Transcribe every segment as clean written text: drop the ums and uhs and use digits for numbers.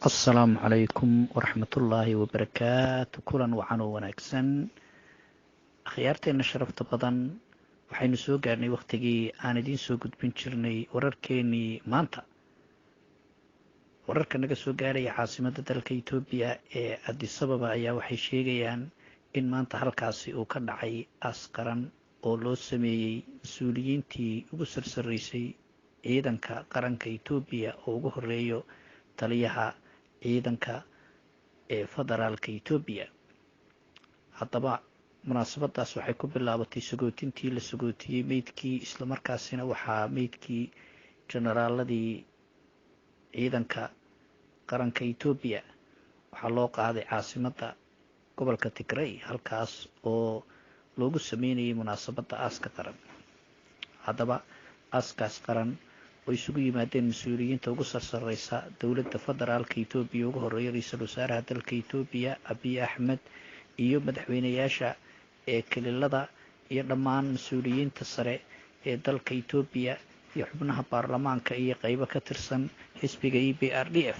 asalaamu calaykum waraxmatullaahi wabarakaatu. kulan wacan oo wanaagsan akhyaarteenna sharafta badan. waxaynu soo gaarnay wakhtigii aan idiin soo gudbin jirnay wararkeenii maanta. wararka naga soo gaaraya caasimadda dalka etoobiya ee addis ababa ayaa waxay sheegayaan in maanta halkaasi uu ka dhacay aas qaran oo loo sameeyey mas-uuliyiintii ugu sarsaraysay ciidanka qaranka etoobiya oo ugu horeeyo taliyaha ciidanka ee federaalka etoobiya. haddaba munaasabadaas waxay ku bilaabatay sagootintii la sagootiyey meydkii, islamarkaasina waxaa meydkii jenaraaladii ciidanka qaranka etoobiya waxaa loo qaaday caasimadda gobolka tigray, halkaas oo loogu sameynayay munaasabadda aaska qaran. haddaba aaskaas qaran oo isugu yimaadeen mas-uuliyiinta ugu sarsareysa dowladda federaalka etoobiya, ugu horeeya ra-iisul wasaaraha dalka etoobiya abiy axmed, iyo madaxweyneyaasha ee kililada iyo dhammaan mas-uuliyiinta sare ee dalka etoobiya iyo xubnaha baarlamaanka iyo qeybo ka tirsan xisbiga EPRDF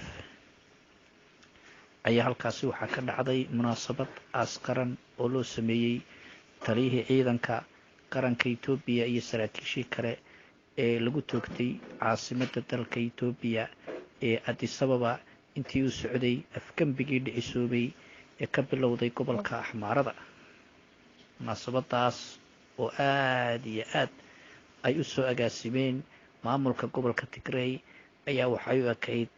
ayaa halkaasi waxaa ka dhacday munaasabad aas qaran oo loo sameeyey taliyihii ciidanka qaranka etoobiya iyo saraakiishii kale ee lagu toogtay caasimadda dalka etoobiya ee addis ababa intii uu socday afgembigii dhicisoobay ee ka bilowday gobolka axmaarada. munaasabadaas oo aad iyo aad ay u soo agaasimeen maamulka gobolka tigray ayaa waxay u ekayd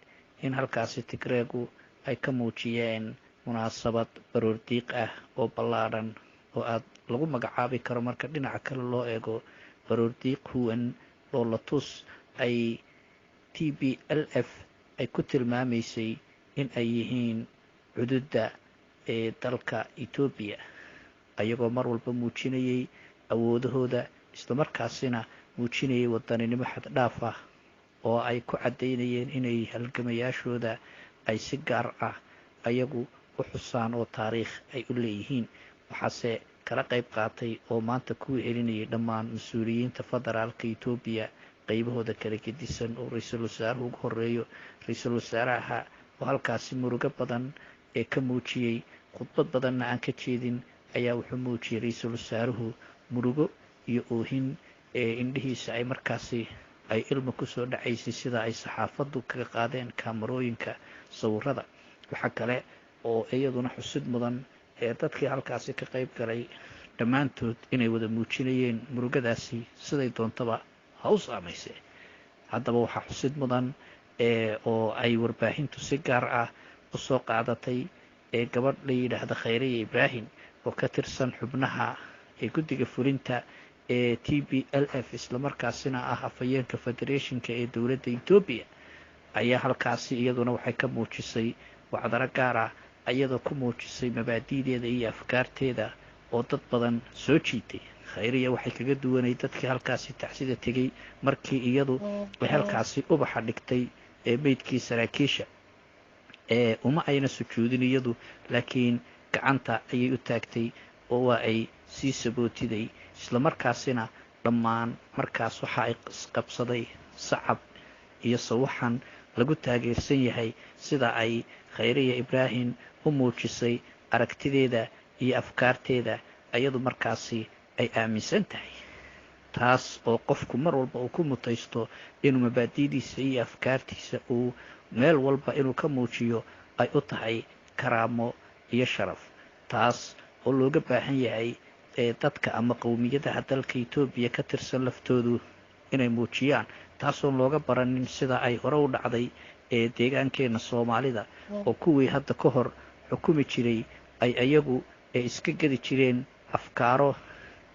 in halkaasi tigreegu ay ka muujiyeen munaasabad baroordiiq ah oo ballaadhan oo aad lagu magacaabi karo marka dhinaca kale loo eego baroordiiq huwan oo la tus ay TPLF ay ku tilmaamaysay in ay yihiin cududda ee dalka etoobiya, ayagoo mar walba muujinayay awoodahooda, islamarkaasina muujinayay wadaninimo xad dhaaf ah oo ay ku caddaynayeen inay halgamayaashooda ay si gaar ah ayagu u xusaan oo taariikh ay u leeyihiin. waxaase kala qayb qaatay oo maanta ku celinayay dhammaan mas-uuliyiinta federaalka etoobiya qaybahooda kala gedisan oo ra-iisul wasaaruhu ugu horeeyo. ra-iisul wasaaraha oo halkaasi murugo badan ee ka muujiyey, khudbad badanna aan ka jeedin, ayaa wuxuu muujiyey ra-iisul wasaaruhu murugo iyo oohin ee indhihiisa ay markaasi ay ilmo kusoo dhacaysay, sida ay saxaafaddu kaga qaadeen kaamarooyinka sawirada. waxaa kale oo iyaduna xusid mudan ee dadkii halkaasi ka qayb galay dhammaantood inay wada muujinayeen murugadaasi siday doontaba ha u saamaysee. haddaba waxaa xusid mudan oo ay warbaahintu si gaar ah u soo qaadatay ee gabadh la yidhaahda khayriye ibraahim oo ka tirsan xubnaha ee guddiga fulinta ee TPLF, islamarkaasina ah afhayeenka federationka ee dowladda etoobiya, ayaa halkaasi iyaduna waxay ka muujisay wacdaro gaar ah, iyadoo ku muujisay mabaadi'deeda iyo afkaarteeda oo dad badan soo jiitay. khayriya waxay kaga duwanay dadkii halkaasi tacsida tegey markii iyadu ay halkaasi ubaxa dhigtay ee meydkii saraakiisha ee uma ayna sujuudin iyadu, laakiin gacanta ayay u taagtay oo waa ay sii sabootiday, islamarkaasina dhammaan markaas waxa ay qabsaday sacab iyo sawaxan lagu taageersan yahay sida ay khayriya ibraahim u muujisay aragtideeda iyo afkaarteeda iyadu markaasi ay aaminsan tahay. taas oo qofku mar walba uu ku mutaysto inuu mabaadi'diisa iyo afkaartiisa uu meel walba inuu ka muujiyo ay u tahay karaamo iyo sharaf. taas oo looga baahan yahay dadka ama qowmiyadaha dalka etoobiya ka tirsan laftoodu inay muujiyaan, taasoon looga baranin sida ay hore u dhacday ee deegaankeena soomaalida oo kuwii hadda ka hor xukumi jiray ay ayagu iska gedi jireen afkaaro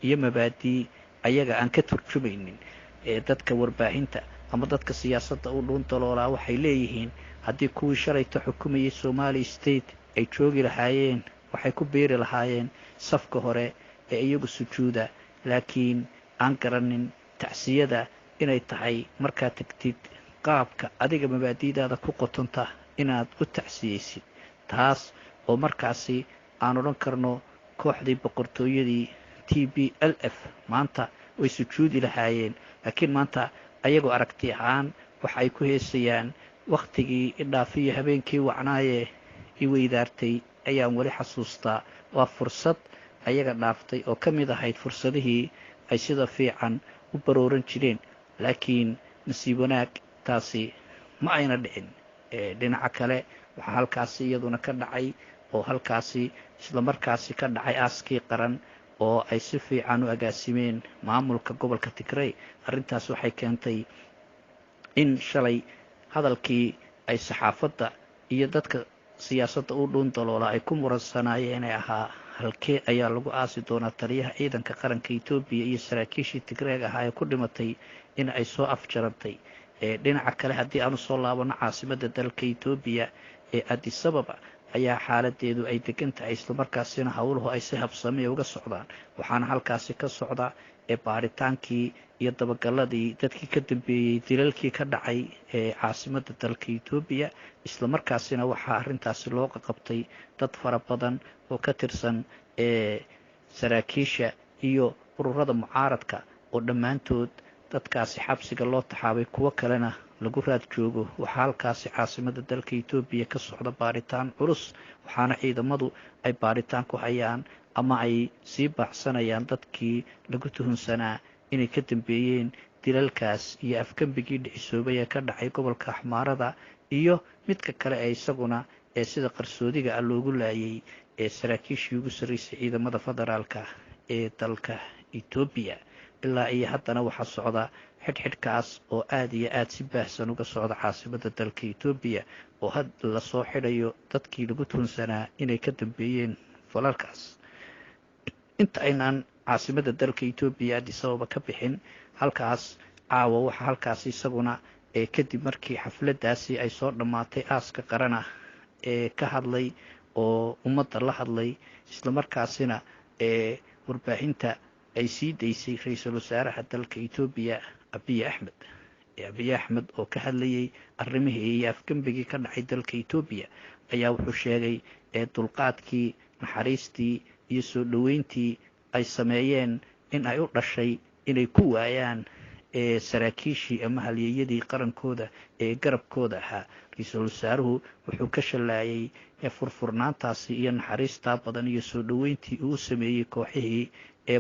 iyo mabaadii ayaga aan ka turjumaynin. dadka warbaahinta ama dadka siyaasadda u dhuuntaloolaa waxay leeyihiin haddii kuwii shalayta xukumayay Somali State ay joogi lahaayeen waxay ku biiri lahaayeen safka hore ee iyagu sujuuda, laakiin aan garanin tacsiyada inay tahay markaa tagtid qaabka adiga mabaadi'daada ku qotonta inaad u tacsiyeysid. taas oo markaasi aan odhan karno kooxdii boqortooyadii TPLF maanta way sujuudi lahaayeen, laakiin maanta ayagoo aragti ahaan waxa ay ku heesayaan wakhtigii idhaafiyo habeenkii wacnaayee i weydaartay ayaan weli xasuustaa. waa fursad ayaga dhaaftay oo ka mid ahayd fursadihii ay sida fiican u barooran jireen, laakiin nasiib wanaag taasi ma ayna dhicin. dhinaca kale waxaa halkaasi iyaduna ka dhacay oo halkaasi islamarkaasi ka dhacay aaskii qaran oo ay si fiican u agaasimeen maamulka gobolka Tigray. arrintaas waxay keentay in shalay hadalkii ay saxaafadda iyo dadka siyaasadda u dhuun daloola ay ku muransanaayeen ee ahaa halkee ayaa lagu aasi doonaa taliyaha ciidanka qaranka Itoobiya iyo saraakiishii Tigray ahaa ee ku dhimatay in ay soo afjarantay. dhinaca kale haddii aanu soo laabano caasimadda dalka Itoobiya ee Addis Ababa ayaa xaaladeedu ay degan tahay, islamarkaasina howluhu ay si habsami uga socdaan. waxaana halkaasi ka socda baaritaankii iyo dabagalladii dadkii ka dambeeyey dilalkii ka dhacay ee caasimadda dalka Itoobiya. islamarkaasina waxaa arrintaasi loo qabtay dad fara badan oo ka tirsan saraakiisha iyo ururada mucaaradka oo dhammaantood dadkaasi xabsiga loo taxaabay, kuwo kalena lagu raad joogo. waxaa halkaasi caasimadda dalka Itoobiya ka socda baaritaan culus, waxaana ciidamadu ay baaritaan ku hayaan ama ay sii baacsanayaan dadkii lagu tuhunsanaa inay ka dambeeyeen dilalkaas iyo afgembigii dhicisoobay ee ka dhacay gobolka Axmaarada iyo midka kale ee isaguna sida qarsoodiga loogu laayay saraakiishii ugu sarreysay ciidamada federaalka ee dalka Itoobiya. ilaa iyo haddana waxaa socda xidhxidhkaas oo aad iyo aad si baahsan uga socda caasimadda dalka Itoobiya, oo had lasoo xidhayo dadkii lagu tuhunsanaa inay ka dambeeyeen falalkaas. inta aynaan caasimadda dalka Itoobiya Addis Ababa ka bixin, halkaas caawa waxaa halkaasi isaguna kadib markii xafladaasi ay soo dhammaatay aaska qarana ka hadlay oo ummadda la hadlay, islamarkaasina warbaahinta ay sii daysay ra-iisul wasaaraha dalka Itoobiya Abiy Ahmed oo ka hadlayay arrimihii iyo afgembigii ka dhacay dalka Itoobiya ayaa wuxuu sheegay dulqaadkii, naxariistii iyo soo dhoweyntii ay sameeyeen in ay u dhashay inay ku waayaan saraakiishii ama halyeeyadii qarankooda ee garabkooda ahaa. ra-iisul wasaaruhu wuxuu ka shallaayay furfurnaantaasi iyo naxariistaa badan iyo soo dhoweyntii uu sameeyey kooxihii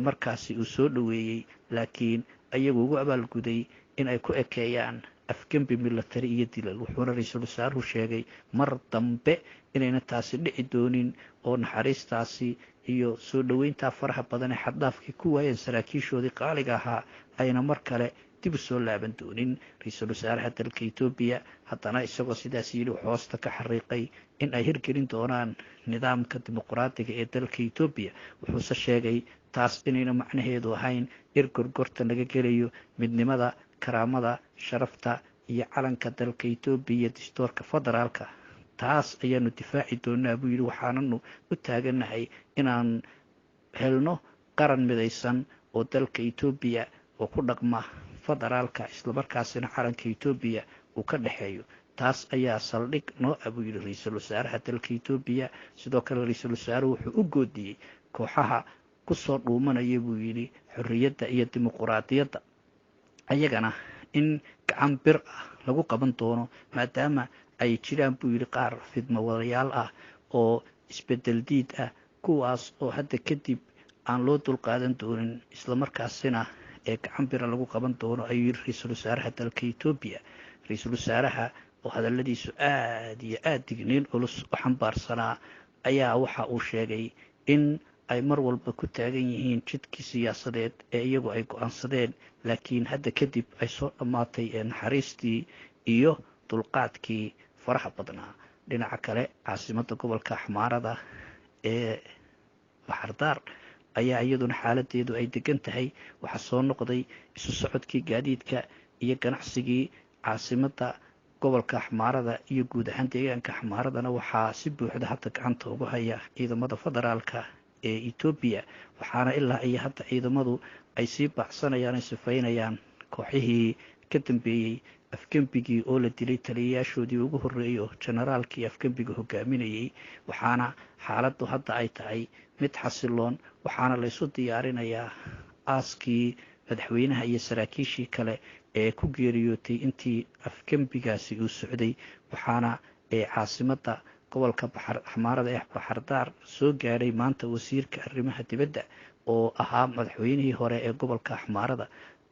markaasi uu soo dhoweeyey, laakiin ayagu ugu abaalguday in ay ku ekeeyaan afgembi milatari iyo dilal. wuxuuna ra-iisul wasaaruhu sheegay mar dambe inayna taasi dhici doonin oo naxariistaasi iyo soo dhoweyntaa faraha badan ee xaddaafkii ku waayeen saraakiishoodii qaaliga ahaa ayna mar kale dib u soo laaban doonin. ra-iisul wasaaraha dalka Itoobiya haddana isagoo sidaas yidhi hoosta ka xariiqay in ay hirgelin doonaan nidaamka dimuqraadiga ee dalka Itoobiya. wuxuuse sheegay taas inayna macnaheedu ahayn gorgorta laga gelayo midnimada, karaamada, sharafta iyo calanka dalka Itoobiya iyo dastuurka federaalka. taas ayaanu difaaci doonaa buu yidhi, waxaananu u taaganahay inaan helno qaran midaysan oo dalka Itoobiya oo ku dhaqma federaalka, islamarkaasina calanka Itoobiya uu ka dhexeeyo. taas ayaa saldhig noo buu yidhi ra-iisul wasaaraha dalka Itoobiya. sidoo kale ra-iisul wasaaruhu wuxuu u goodiyey kooxaha kusoo dhuumanaya buu yidhi xorriyadda iyo dimuquraadiyadda ayagana in gacan bir ah lagu qaban doono, maadaama ay jiraan buu yidhi qaar fidmo wadayaal ah oo isbedel diid ah, kuwaas oo hadda kadib aan loo dulqaadan doonin, islamarkaasina gacan bira lagu qaban doono ayuu yidhi ra-iisul wasaaraha dalka Itoobiya. ra-iisul wasaaraha oo hadalladiisu aad iyo aad digniin culus u xambaarsanaa ayaa waxa uu sheegay in ay mar walba ku taagan yihiin jidkii siyaasadeed ee iyagu ay go'aansadeen, laakiin hadda kadib ay soo dhammaatay naxariistii iyo dulqaadkii faraha badnaa. dhinaca kale caasimadda gobolka Axmaarada ee Baxardaar ayaa iyaduna xaaladeedu ay degan tahay. waxaa soo noqday isu socodkii gaadiidka iyo ganacsigii caasimadda gobolka Axmaarada iyo guud ahaan deegaanka Axmaaradana waxaa si buuxda hadda gacanta ugu haya ciidamada federaalka ee Itoobiya. waxaana ilaa iyo hadda ciidamadu ay sii baacsanayaan, ay sifaynayaan kooxihii ka dambeeyey afgembigii oo la dilay taliyayaashoodii ugu horreeyo generaalkii afgembiga hogaaminayay. waxaana xaaladdu hadda ay tahay mid xasiloon, waxaana laysu diyaarinayaa aaskii madaxweynaha iyo saraakiishii kale ee ku geeriyootay intii afgembigaasi uu socday. waxaana caasimadda gobolka axmaarada ee baxardaar soo gaadhay maanta wasiirka arrimaha dibadda oo ahaa madaxweynihii hore ee gobolka axmaarada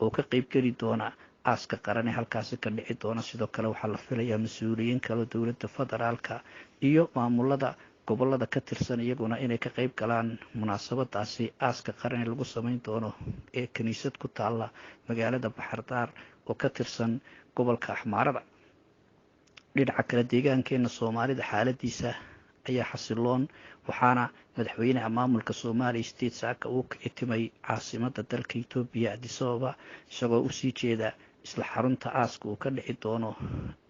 oo ka qeybgeli doona aaska qaran ee halkaasi ka dhici doona. sidoo kale waxaa la filayaa mas-uuliyiin kale dowladda federaalka iyo maamulada gobolada ka tirsan iyaguna inay ka qeyb galaan munaasabadaasi aaska qaran ee lagu samayn doono ee kiniisad ku taalla magaalada baxardaar oo ka tirsan gobolka axmaarada. dhinaca kale deegaankeena soomaalida xaaladiisa ayaa xasiloon, waxaana madaxweynaha maamulka Somali State saaka uu ka itimay caasimada dalka Itoobiya Addis Ababa isagoo u sii jeeda isla xarunta aaska uu ka dhici doono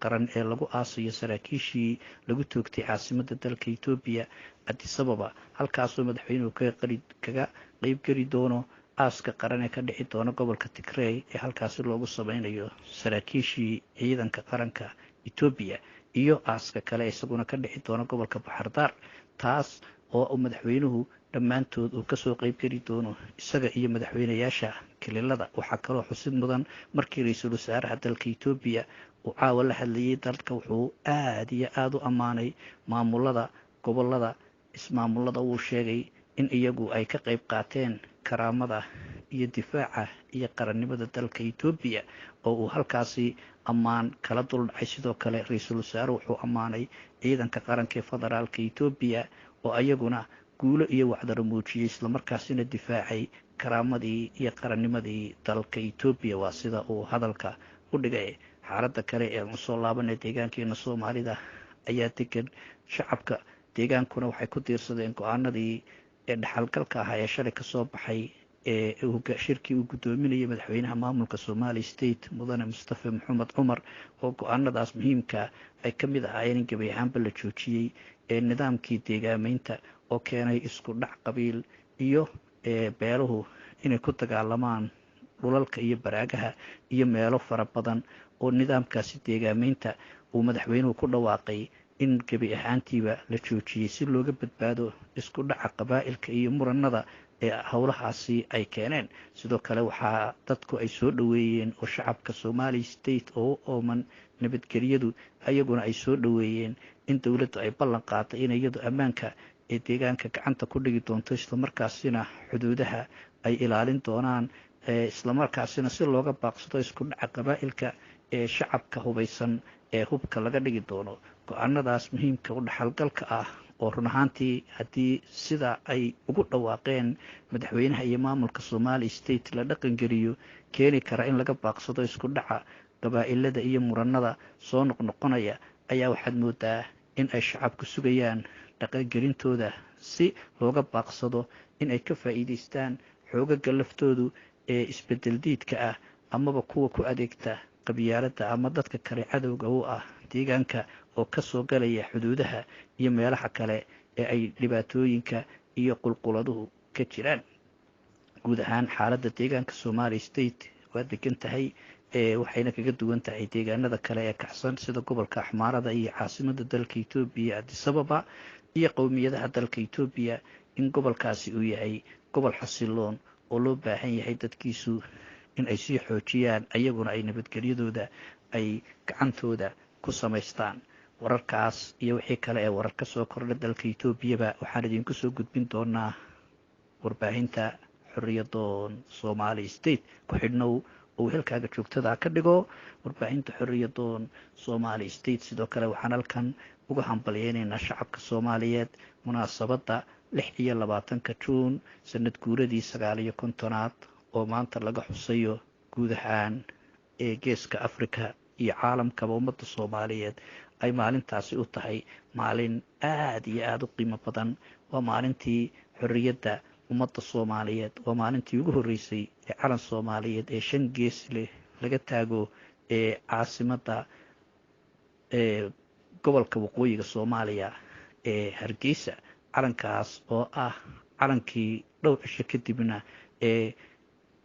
qaran ee lagu aasayo saraakiishii lagu toogtay caasimada dalka Itoobiya Addis Ababa, halkaasoo madaxweynuhu kaga qeybgeli doono aaska qaran ee ka dhici doono gobolka Tigray ee halkaasi loogu sameynayo saraakiishii ciidanka qaranka Itoobiya iyo aaska kale isaguna ka dhici doono gobolka Baxardaar, taas oo madaxweynuhu dhammaantood uu kasoo qeybgeli doono isaga iyo madaxweynayaasha kililada. waxaa kaloo xusid mudan markii ra-iisul wasaaraha dalka Itoobiya uu caawa la hadlayay dalka wuxuu aad iyo aada u ammaanay maamulada gobolada ismaamulada. wuu sheegay in iyagu ay ka qeyb qaateen karaamada iyo difaaca iyo qarannimada dalka Itoobiya oo uu halkaasi ammaan kala duldhacay. sidoo kale ra-iisul wasaare wuxuu ammaanay ciidanka qaranka ee federaalka Itoobiya oo ayaguna guulo iyo wacdaro muujiyey islamarkaasina difaacay karaamadii iyo qarannimadii dalka Itoobiya. waa sida uu hadalka u dhigay. xaaladda kale ee usoo laabanay deegaankeena soomaalida ayaa degan, shacabka deegaankuna waxay ku tiirsadeen go-aanadii ee dhaxalgalka ahaa ee shalay kasoo baxay ee shirkii uu gudoominayay madaxweynaha maamulka Somali State mudane Mustafa Maxamed Cumar oo go-aanadaas muhiimka ay ka mid ahaayeen in gebi ahaanba la joojiyey ee nidaamkii deegaameynta oo keenay isku dhac qabiil iyo beeluhu inay ku dagaalamaan dhulalka iyo baraagaha iyo meelo fara badan oo nidaamkaasi deegaameynta uu madaxweynuhu ku dhawaaqay in gebi ahaantiiba la joojiyey si looga badbaado isku dhaca qabaa'ilka iyo muranada ee howlahaasi ay keeneen. sidoo kale waxaa dadku ay soo dhoweeyeen oo shacabka Somali State oo ooman nabadgelyadu ayaguna ay soo dhoweeyeen in dowladdu ay ballan qaaday in iyadu ammaanka ee deegaanka gacanta ku dhigi doonto islamarkaasina xuduudaha ay ilaalin doonaan islamarkaasina si looga baaqsado isku dhaca qabaa'ilka ee shacabka hubaysan ee hubka laga dhigi doono. go-aanadaas muhiimka u dhaxalgalka ah oo run ahaantii haddii sida ay ugu dhawaaqeen madaxweynaha iyo maamulka Somali State la dhaqangeliyo keeni kara in laga baaqsado isku dhaca qabaa'ilada iyo muranada soo noqnoqonaya ayaa waxaad moodaa in ay shacabku sugayaan dhaqangelintooda si looga baaqsado in ay ka faa'iidaystaan xoogaga laftoodu ee isbedel diidka ah amaba kuwa ku adeegta qabyaaladda ama dadka kale cadowga u ah deegaanka oo kasoo galaya xuduudaha iyo meelaha kale ee ay dhibaatooyinka iyo qulquladuhu ka jiraan. guud ahaan xaaladda deegaanka Somali State waa degan tahay waxayna kaga duwan tahay deegaanada kale ee kacsan sida gobolka Axmaarada iyo caasimada dalka Itoobiya Addis Ababa iyo qowmiyadaha dalka Itoobiya in gobolkaasi uu yahay gobol xasiloon oo loo baahan yahay dadkiisu in ay sii xoojiyaan ayaguna ay nabadgelyadooda ay gacantooda ku samaystaan. wararkaas iyo wixii kale ee warar ka soo kordhay dalka Itoobiyaba waxaan idinku soo gudbin doonaa warbaahinta Xorriyadoon Somali State. ku xidhnow oo halkaaga joogtada ka dhigo warbaahinta Xorriyadoon Somali State. sidoo kale waxaan halkan uga hambalyeynaa shacabka Soomaaliyeed munaasabada 26 Juun sanad guuradii 59aad oo maanta laga xusayo guud ahaan ee geeska Afrika iyo caalamka ummadda Soomaaliyeed ay maalintaasi u tahay maalin aad iyo aad u qiimo badan. waa maalintii xorriyadda ummadda Soomaaliyeed, waa maalintii ugu horeysay ee calan Soomaaliyeed ee 5 gees leh laga taago ee caasimada ee gobolka waqooyiga Soomaaliya ee Hargeysa. calankaas oo ah calankii dhowr cisho kadibna ee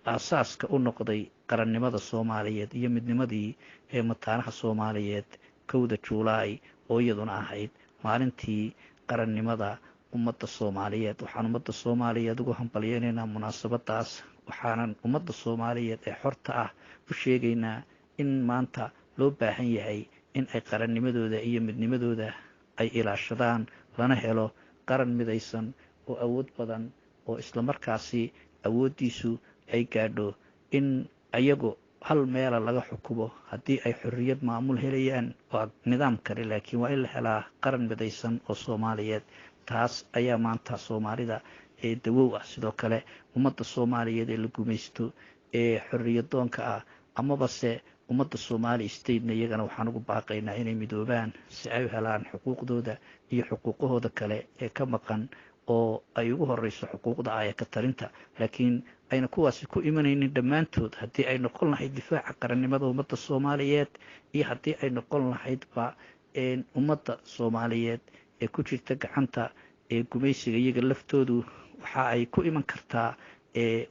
aasaaska u noqday qarannimada Soomaaliyeed iyo midnimadii ee mataanaha Soomaaliyeed 1 Juulaay oo iyaduna ahayd maalintii qarannimada ummadda soomaaliyeed. waxaan ummadda soomaaliyeed ugu hambalyeynaynaa munaasabadaas. waxaanan ummadda soomaaliyeed ee xorta ah u sheegaynaa in maanta loo baahan yahay in ay qarannimadooda iyo midnimadooda ay ilaashadaan, lana helo qaran midaysan oo awood badan, oo islamarkaasi awooddiisu ay gaadho in ayagu hal meela laga xukumo. haddii ay xorriyad maamul helayaan waa nidaam kale, laakiin waa in la helaa qaran midaysan oo soomaaliyeed. taas ayaa maanta soomaalida ee dawow ah. sidoo kale ummadda soomaaliyeed ee la gumaysto ee xorriyadoonka ah amabase ummadda Somali State-na iyagana waxaan ugu baaqaynaa inay midoobaan si ay u helaan xuquuqdooda iyo xuquuqahooda kale ee ka maqan, oo ay ugu horeyso xuquuqda ka talinta, laakiin ayna kuwaasi ku imanaynin dhammaantood. haddii ay noqon lahayd difaaca qarannimada ummadda Soomaaliyeed iyo haddii ay noqon lahaydba ummadda Soomaaliyeed ee ku jirta gacanta ee gumaysiga, iyaga laftoodu waxa ay ku iman kartaa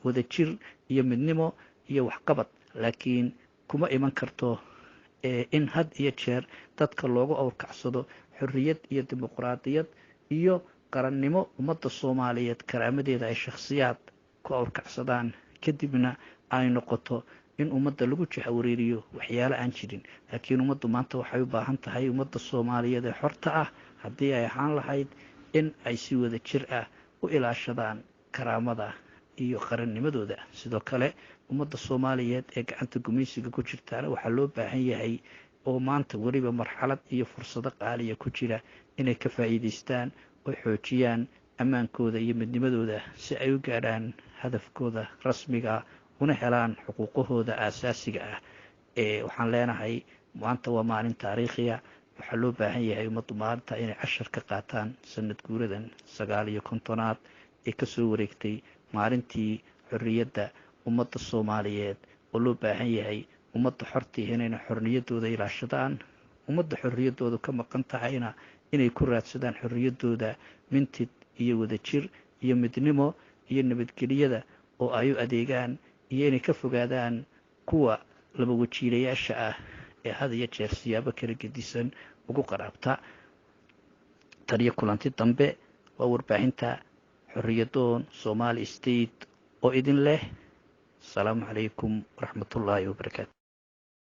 wadajir iyo midnimo iyo waxqabad, laakiin kuma iman karto in had iyo jeer dadka loogu awrkacsado xorriyad iyo dimuqraadiyad iyo qarannimo. ummadda Soomaaliyeed karaamadeeda ay shakhsiyaad ku awrkacsadaan, kadibna ay noqoto in ummadda lagu jahawareeriyo waxyaalo aan jirin. laakiin ummaddu maanta waxay u baahan tahay ummadda Soomaaliyeed ee xorta ah, haddii ay ahaan lahayd in ay si wada jir ah u ilaashadaan karaamada iyo qarannimadooda. sidoo kale ummadda Soomaaliyeed ee gacanta gumaysiga ku jirtaana waxaa loo baahan yahay oo maanta weliba marxalad iyo fursado qaaliya ku jira inay ka faa'iidaystaan oo xoojiyaan ammaankooda iyo midnimadooda si ay u gaadhaan hadafkooda rasmiga una helaan xuquuqahooda aasaasiga ah. waxaan leenahay maanta waa maalin taariikhiya. waxaa loo baahan yahay ummaddu maanta inay cashar ka qaataan sanad guuradan 59aad ee kasoo wareegtay maalintii xorriyadda ummadda Soomaaliyeed, oo loo baahan yahay ummadda xortii inayna xorriyadooda ilaashadaan, ummadda xorriyadooda ka maqan tahayna inay ku raadsadaan xorriyadooda mintid iyo wadajir iyo midnimo iyo nabadgelyada, oo ay u adeegaan iyo inay ka fogaadaan kuwa laba wajiilayaasha ah ee had iyo jeer siyaabo kala gedisan ugu qaraabta. taliya kulanti dambe waa warbaahinta xorriyadoon Somali State oo idin leh. السلام عليكم ورحمة الله وبركاته.